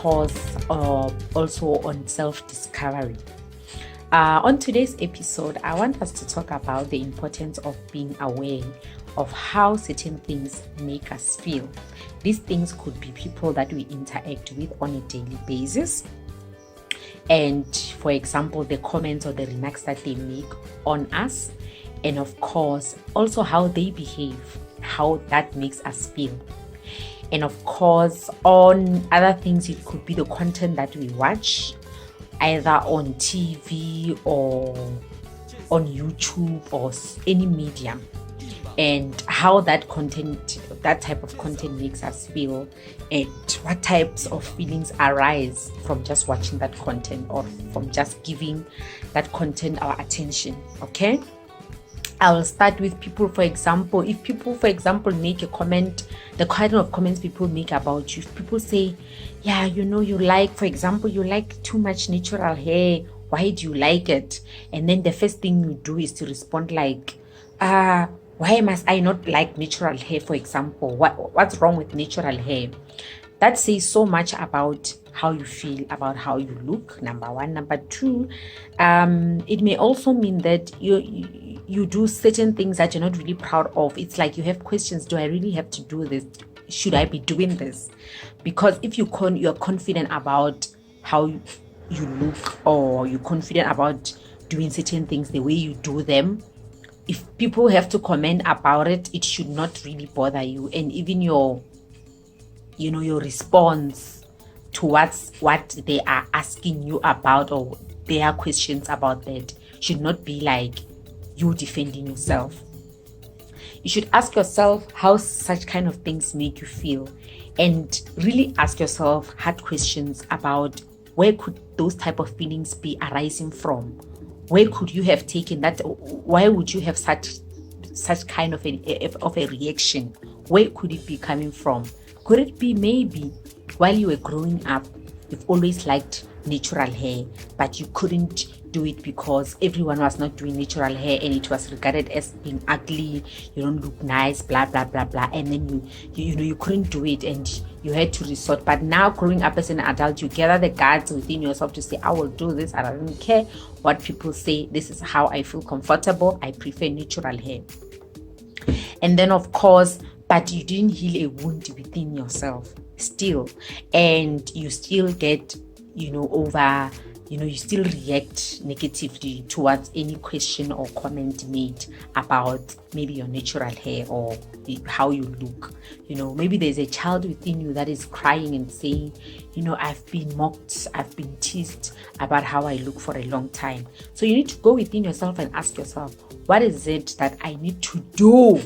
course, also on self-discovery. On today's episode, I want us to talk about the importance of being aware of how certain things make us feel. These things could be people that we interact with on a daily basis. And for example, the comments or the remarks that they make on us. And of course, also how they behave, how that makes us feel. And of course, on other things, it could be the content that we watch, either on TV or on YouTube or any medium, and how that type of content makes us feel, and what types of feelings arise from just watching that content or from just giving that content our attention. Okay, I will start with people. For example, if people, for example, make a comment, the kind of comments people make about you, if people say, yeah, you like, for example, you like too much natural hair, why do you like it? And then the first thing you do is to respond like, why must I not like natural hair, for example? What's wrong with natural hair? That says so much about how you feel, about how you look, number one. Number two, it may also mean that you do certain things that you're not really proud of. It's like you have questions. Do I really have to do this? Should I be doing this? Because if you're confident about how you look, or you're confident about doing certain things the way you do them, if people have to comment about it, it should not really bother you. And even your response towards what they are asking you about, or their questions about that, should not be like you defending yourself. You should ask yourself how such kind of things make you feel, and really ask yourself hard questions about where could those type of feelings be arising from. Where could you have taken that? Why would you have such kind of a reaction? Where could it be coming from? Could it be maybe while you were growing up, you've always liked natural hair, but you couldn't do it because everyone was not doing natural hair and it was regarded as being ugly, you don't look nice, blah blah blah blah, and then you couldn't do it and you had to resort. But now, growing up as an adult, you gather the guts within yourself to say, I will do this, I don't care what people say, this is how I feel comfortable, I prefer natural hair. And then of course, but you didn't heal a wound within yourself still, and you still get you still react negatively towards any question or comment made about maybe your natural hair or how you look. Maybe there's a child within you that is crying and saying, I've been mocked, I've been teased about how I look for a long time. So you need to go within yourself and ask yourself, what is it that I need to do?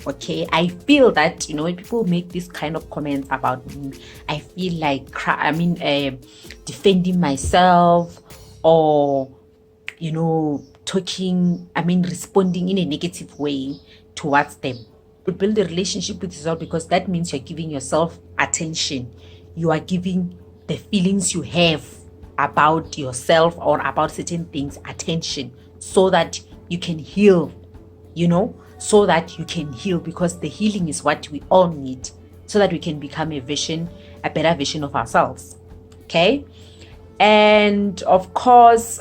Okay, I feel that when people make this kind of comments about me, I feel like defending myself, or responding in a negative way towards them. You build a relationship with yourself, because that means you're giving yourself attention. You are giving the feelings you have about yourself or about certain things attention, so that you can heal, because the healing is what we all need, so that we can become a better version of ourselves. Okay. And of course,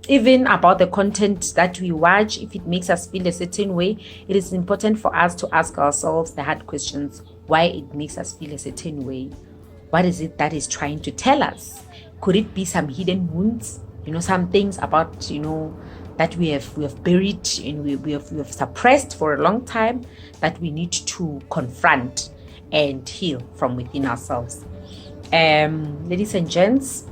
even about the content that we watch, if it makes us feel a certain way, it is important for us to ask ourselves the hard questions. Why it makes us feel a certain way? What is it that is trying to tell us? Could it be some hidden wounds? Some things about that we have buried and we have suppressed for a long time, that we need to confront and heal from within ourselves. Ladies and gents,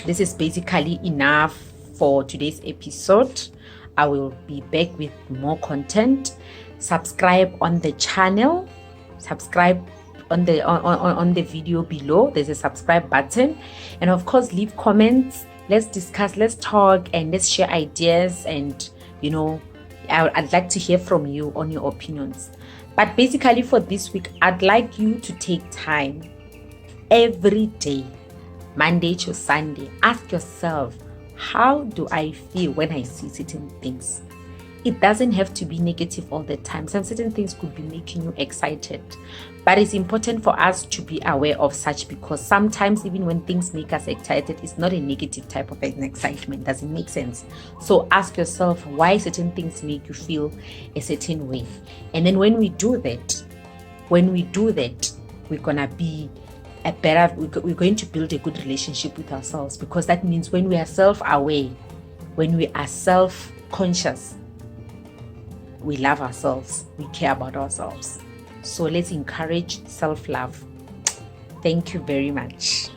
this is basically enough for today's episode. I will be back with more content. Subscribe on the channel. Subscribe on the video below. There's a subscribe button, and of course, leave comments. Let's discuss, let's talk, and let's share ideas. And I'd like to hear from you on your opinions. But basically, for this week, I'd like you to take time every day, Monday to Sunday. Ask yourself, how do I feel when I see certain things? it doesn't have to be negative all the time. Some certain things could be making you excited, but it's important for us to be aware of such, because sometimes even when things make us excited, it's not a negative type of an excitement. Does it make sense? So ask yourself why certain things make you feel a certain way, and then when we do that, we're gonna be we're going to build a good relationship with ourselves, because that means when we are self-aware, when we are self-conscious, we love ourselves, we care about ourselves. So let's encourage self-love. Thank you very much.